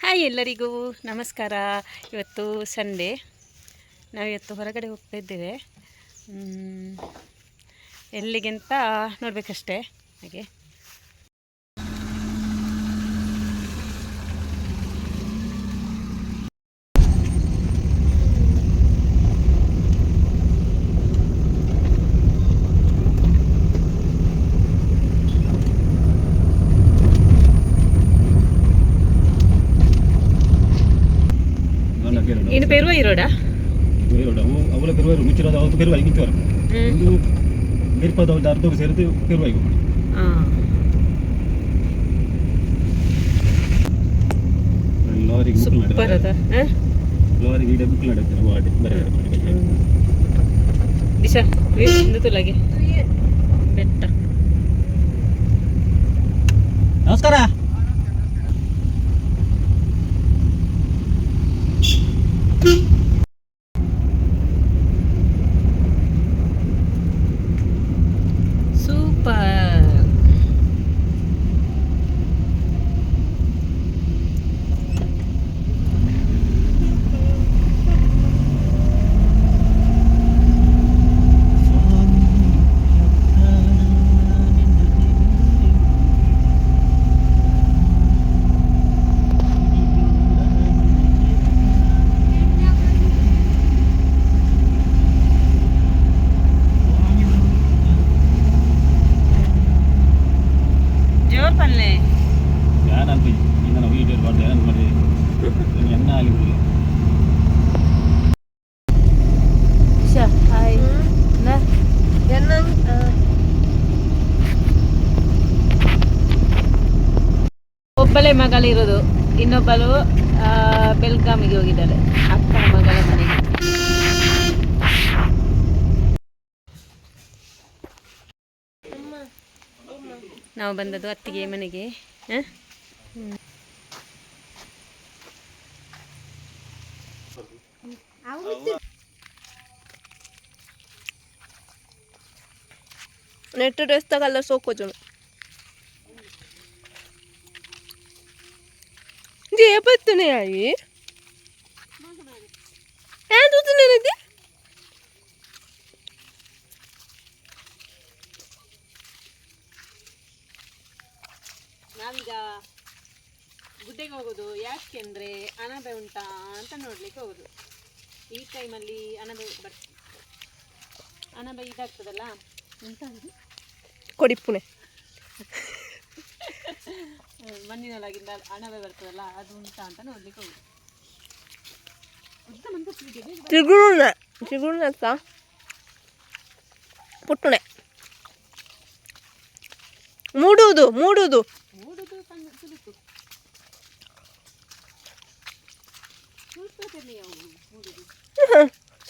Hi ಎಲ್ಲರಿಗೂ ನಮಸ್ಕಾರ. ಇವತ್ತು ಸಂಡೇ, ನಾವಿವತ್ತು ಹೊರಗಡೆ ಹೋಗ್ತಾ ಇದ್ದೇವೆ. ಎಲ್ಲಿಗೆಂತ ನೋಡಬೇಕಷ್ಟೇ. ಹಾಗೆ ini Peruai roda? Peruai roda. Awalnya Peruai rumit cerita awal tu Peruai gitu orang. Itu mirip pada awal dardo besar itu Peruai gitu. Lori bukul ada. Super ada. Lori gede bukul ada tu awal ada. Bisa, ini tu lagi. Beta. Namaskara. ಒಬ್ಬಳೇ ಮಗಳಿರೋದು, ಇನ್ನೊಬ್ಬಳು ಬೆಲ್ಗಾಮಿಗೆ ಹೋಗಿದ್ದಾರೆ, ಅಕ್ಕನ ಮಗಳ ಮನೆಗೆ. ನಾವು ಬಂದದ್ದು ಅತ್ತಿಗೆ ಮನೆಗೆ. Net dress ತಗಲ್ಲ ಸೋಕೋಜು जी ये बात तो नहीं आई है दूध नहीं दी ನಾವೀಗ ಗುಡ್ಡೆಗೆ ಹೋಗೋದು ಯಾಕೆಂದರೆ ಅಣಬೆ ಉಂಟಾ ಅಂತ ನೋಡ್ಲಿಕ್ಕೆ ಹೋಗೋದು. ಈ ಟೈಮಲ್ಲಿ ಅಣಬೆ ಇದಾಗ್ತದಲ್ಲ ಅಂತ ಕೊಡಿಪುಣೆ ಮಣ್ಣಿನೊಳಗಿಂದ ಅಣಬೆ ಬರ್ತದಲ್ಲ, ಅದು ಉಂಟಾ ಅಂತ ನೋಡ್ಲಿಕ್ಕೆ ಹೋಗುದು. ಚಿಗುರುನೆ ಪುಟ್ಟುಣೆ ಮೂಡುವುದು ಸಣ್ಣ ಸುಲುಕು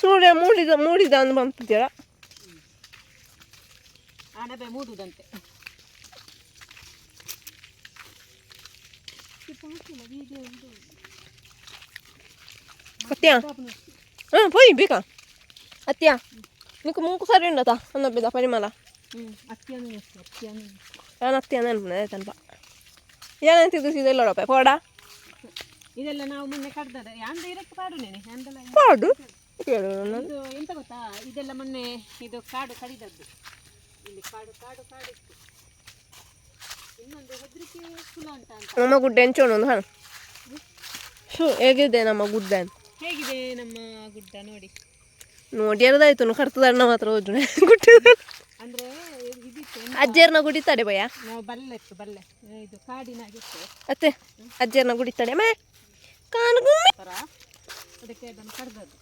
ಸೂರ್ಯ ಮೂಡಿದ ಅಂತ ಬಂತಿದ್ದೀರ. ಅಣಬೆ ಮೂಡುದಂತೆ. ಅತ್ಯಾ పోయి బీకా అత్యా నీకు మూకు సరి ఉండదా అన్న బిడ్డ పరిమళ ನಾನು ಅತ್ಯಾನ ಅನ್ಕೊಂಡೆ ತನಪ ಏನಂತಿದ್ದು ಇದೆಲ್ಲ ರೂಪಾಯಿ ಪೋಡ ಇದೆಲ್ಲ ನಾವು ಮೊನ್ನೆ ಕಡ್ದದ ಯಾಂದ ಇರಕ್ಕೆ ಪಾಡುನೇನೆ ಪಾಡು ಇದು ಎಂತ ಗೊತ್ತಾ, ಇದೆಲ್ಲ ಮೊನ್ನೆ ಇದು ಕಾಡು ಕಡಿದದ್ದು. ಇಲ್ಲಿ ಕಾಡು ಇತ್ತು. ಇನ್ನೊಂದು ಹೆದರಿಕೆ ಕುಲ ಅಂತ ನಮ್ಮ ಗುಡ್ಡೆ ಹೆಂಚೋಣ ಒಂದು ಹಣ ಹೇಗಿದೆ ನಮ್ಮ ಗುಡ್ಡ? ಹೇಗಿದೆ ನಮ್ಮ ಗುಡ್ಡ ನೋಡಿ ಅರ್ದಾಯ್ತು ಕರ್ತದಣ್ಣ ಮಾತ್ರ ಹೋದ್ರೆ ಗುಡ್ಡ ಅಂದ್ರೆ ಅಜ್ಜೇರ್ನ ಗುಡಿತಾಡೆ ಭಯ. ನಾವು ಬಲ್ಲೆ ಇದು ಕಾಡಿನಾಗಿತ್ತು ಅತ್ತೆ ಅಜ್ಜೇರ್ನ ಗುಡಿತಾಡೆ ಮೇ ಅದಕ್ಕೆ ಅದನ್ನು ಕಡ್ದದ್ದು.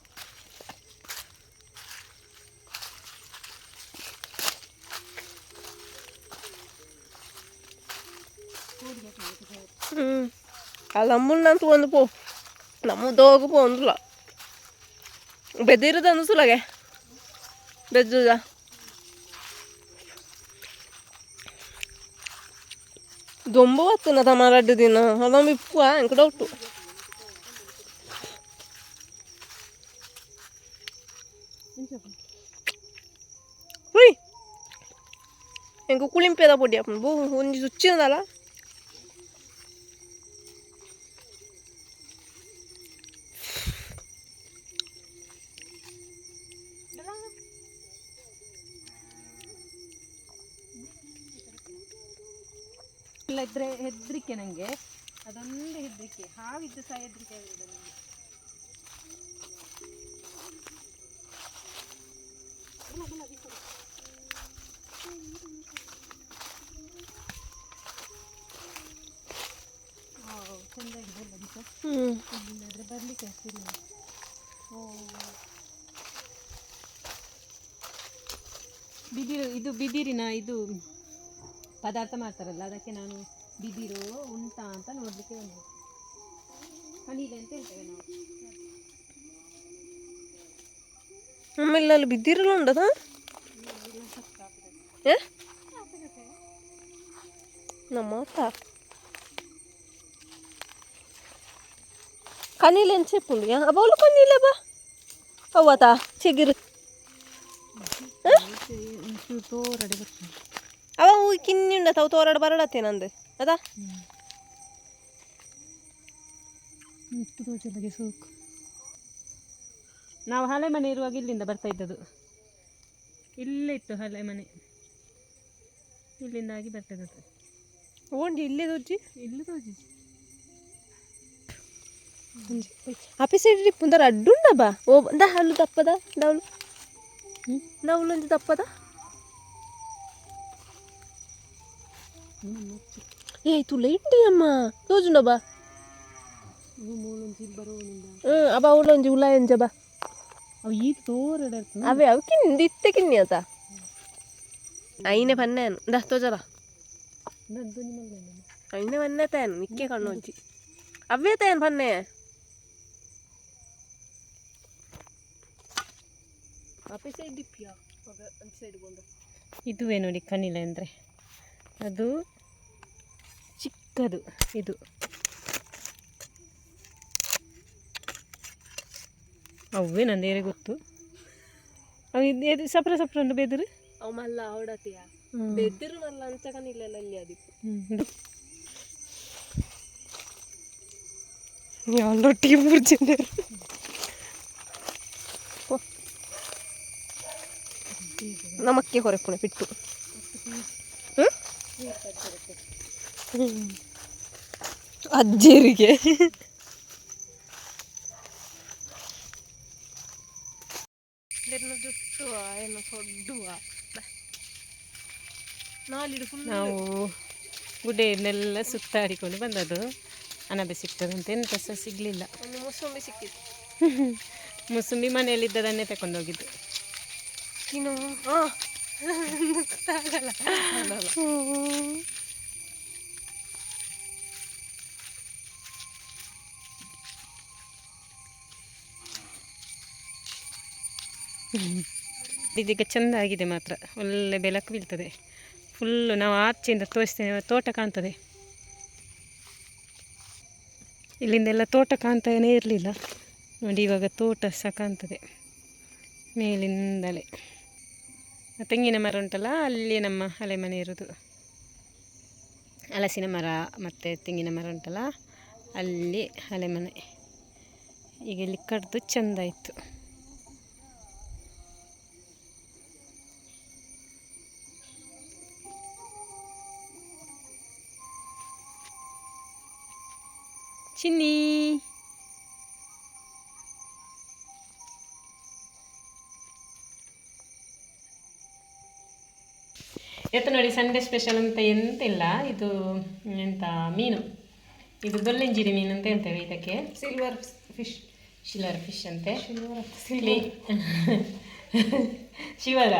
ಅಲ್ಲಮ್ಮನ್ನಂತೂ ಒಂದು ಪೋ ನಮ್ಮದು ಹೋಗು ಪೋ ಅಂದ್ಲ ಬೆದಿರದ ಅನ್ಸುಲಾಗೆ ಬೆಜ್ಜುದ ದೊಂಬ ಹೊತ್ತಿನ ತಮಾರಡ್ಡು ದಿನ ಅದೊಂದು ಇಪ್ಪು ಎಂಕ ಡೌಟು ಹುಯ್ ಎಂಕ ಕುಳಿಂಪೆದ ಪೊಡಿ ಅಪ್ಪನ ಬೋ ಒಂಜಿ ಸುಚ್ಚಿನದಲ್ಲ ಎಲ್ಲ ಇದ್ರೆ ಹೆದರಿಕೆ ನನಗೆ, ಅದೊಂದು ಹೆದರಿಕೆ. ಹಾವಿದ್ದು ಸಹ ಹೆದರಿಕೆ ಆಗಿದೆ ನನಗೆ. ಚೆಂದ ಇದೆ ಇಲ್ಲಿಂದಾದ್ರೆ ಬರ್ಲಿಕ್ಕೆ ಆಗ್ತಿಲ್ಲ. ಬಿದಿರು, ಇದು ಬಿದಿರಿನ ಇದು ಪದಾರ್ಥ ಮಾಡ್ತಾರಲ್ಲ, ಅದಕ್ಕೆ ನಾನು ಬಿದಿರು ಉಂಟಾ ಅಂತ ನೋಡಲಿಕ್ಕೆ ಬಂದೆ. ಕಣಿಲೆ ಅಂತ ಹೇಳ್ತೇವೆ ನಾವು. ಆಮೇಲೆ ಅಲ್ಲಿ ಬಿದ್ದಿರಲ್ಲ ಉಂಟದ ನಮ್ಮ కనీలు ఎంత చెప్పు అవ్వలు కనీలే బా అవ్వతా చిగురు ಅವ ಕಿನ್ನಿ ಉಂಡ ತಾವು ತೋರಾಡ ಬರಡತ್ತೆ ನಂದು ಅದಾ ಸೋಕು. ನಾವು ಹಳೆ ಮನೆ ಇರುವಾಗ ಇಲ್ಲಿಂದ ಬರ್ತಾ ಇದ್ದದ್ದು, ಇಲ್ಲೇ ಇತ್ತು ಹಳೆ ಮನೆ, ಇಲ್ಲಿಂದಾಗಿ ಬರ್ತದದು. ಓಂಡಿ ಇಲ್ಲೇ ದೊಜ್ಜಿ ಇಲ್ಲೇ ತೋಜಿ ಆಪಿ ಸೈಡ್ ಪುಂದರ ಅಡ್ಡುಂಡ ಬಾ ಓ ದ ಹಲ್ಲು ತಪ್ಪದ ಡೌಲು ನವ್ಲೊಂದು ತಪ್ಪದ ಏ ತುಲ್ಲ ಇಟ್ಟಿ ಅಮ್ಮ ತೋಜುಂಡ ಬಾ ಅಬ್ಬ ಅವಳೊಂಜಿ ಉಲ ಎಂಜ ಬಾ ಅವು ಈ ತೋರಡ ಅವೇ ಅವು ಕಿಂದಿ ಇತ್ತೆ ಕಿನ್ನಿ ಆತ ಐನೆ ಪನ್ನೇನು ದ ತೋಜರ ಐನೆ ಪನ್ನೆ ತೇನು ನಿಕ್ಕೆ ಕಣ್ಣೊಂಜಿ ಅವೇ ತೇನು ಪನ್ನೆ ಇದುವೇ ನೋಡಿ ಕಣಿಲೆ ಅಂದರೆ, ಅದು ಚಿಕ್ಕದು. ಇದು ಅವೇ ನಂದೇರೆ ಗೊತ್ತು. ಅವು ಇದು ಸಪ್ರ ಸಪ್ರ ಉಂಟು ಬೆದರು ಅವು ಮಲ್ಲ ಹೊಡತಿಯ ಬೆದರು ಮಲ್ಲ ಅಂಚ ಕಣಿಲೆ ಅಲ್ಲಿ ಅದಕ್ಕೆ ಒಟ್ಟಿಗೆ ಮುರ್ಜಿಂದ ನಮಕ್ಕೆ ಹೊರಪುಣೆ ಬಿಟ್ಟು ಅಜ್ಜಿಯರಿಗೆ ಜುಟ್ಟು ಏನು ಸೊಡ್ಡುವ ನಾವು ಗುಡ್ಡೆಯನ್ನೆಲ್ಲ ಸುತ್ತಾಡಿಕೊಂಡು ಬಂದದ್ದು. ಅನಬೆ ಸಿಗ್ತದಂತ ಎಂತ ಸಹ ಸಿಗಲಿಲ್ಲ. ಒಂದು ಮೂಸಂಬಿ ಸಿಕ್ಕಿತ್ತು. ಮೂಸಂಬಿ ಮನೆಯಲ್ಲಿದ್ದದನ್ನೇ ತಗೊಂಡೋಗಿದ್ದು. ಇನ್ನು ಇದೀಗ ಚೆಂದ ಆಗಿದೆ ಮಾತ್ರ, ಒಳ್ಳೆ ಬೆಳಕು ಬೀಳ್ತದೆ. ಫುಲ್ಲು ನಾವು ಆಚೆಯಿಂದ ತೋರಿಸ್ತೇವೆ, ತೋಟ ಕಾಣ್ತದೆ. ಇಲ್ಲಿಂದೆಲ್ಲ ತೋಟ ಕಾಣ್ತಾನೇ ಇರಲಿಲ್ಲ ನೋಡಿ, ಇವಾಗ ತೋಟ ಸಹ ಕಾಣ್ತದೆ ಮೇಲಿಂದಲೇ. ತೆಂಗಿನ ಮರ ಉಂಟಲ್ಲ, ಅಲ್ಲಿ ನಮ್ಮ ಹಳೆ ಮನೆ ಇರೋದು. ಹಲಸಿನ ಮರ ಮತ್ತು ತೆಂಗಿನ ಮರ ಉಂಟಲ್ಲ, ಅಲ್ಲಿ ಹಳೆ ಮನೆ. ಈಗ ಇಲ್ಲಿ ಕಡ್ದು ಚೆಂದ ಇತ್ತು. ಚಿನ್ನಿ ಇವತ್ತು ನೋಡಿ ಸಂಡೇ ಸ್ಪೆಷಲ್ ಅಂತ ಎಂತಿಲ್ಲ. ಇದು ಎಂತ ಮೀನು, ಇದು ದೊಲ್ಲೆಂಜಿರಿ ಮೀನು ಅಂತ ಹೇಳ್ತೇವೆ ಇದಕ್ಕೆ. ಸಿಲ್ವರ್ ಫಿಶ್ ಅಂತೆ. ಶಿವರ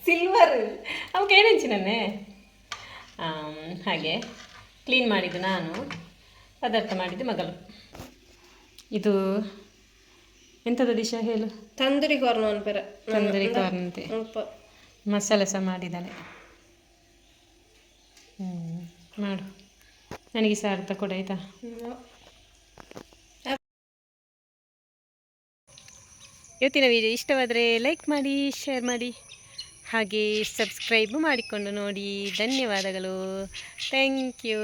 ಸಿಲ್ವರ್ ಅವಕ್ಕೆ ಏನಂಚಿನೇ ಹಾಗೆ ಕ್ಲೀನ್ ಮಾಡಿದ್ದು ನಾನು, ಪದಾರ್ಥ ಮಾಡಿದ್ದು ಮಗಳು. ಇದು ಎಂಥದ್ದು ದಿಶಾ ಹೇಳು? ತಂದೂರಿ ಕಾರ್ನ್ ಅನ್ಪೇರ. ತಂದೂರಿ ಕಾರ್ನ್ ಅಂತೆ, ಮಸಾಲೆ ಸಹ ಮಾಡಿದ್ದಾಳೆ. ಮಾಡು, ನನಗೆ ಸಹ ಅರ್ಥ ಕೊಡ ಆಯಿತಾ. ಇವತ್ತಿನ ವಿಡಿಯೋ ಇಷ್ಟವಾದರೆ ಲೈಕ್ ಮಾಡಿ, ಶೇರ್ ಮಾಡಿ, ಹಾಗೆ ಸಬ್ಸ್ಕ್ರೈಬ್ ಮಾಡಿಕೊಂಡು ನೋಡಿ. ಧನ್ಯವಾದಗಳು. Thank you.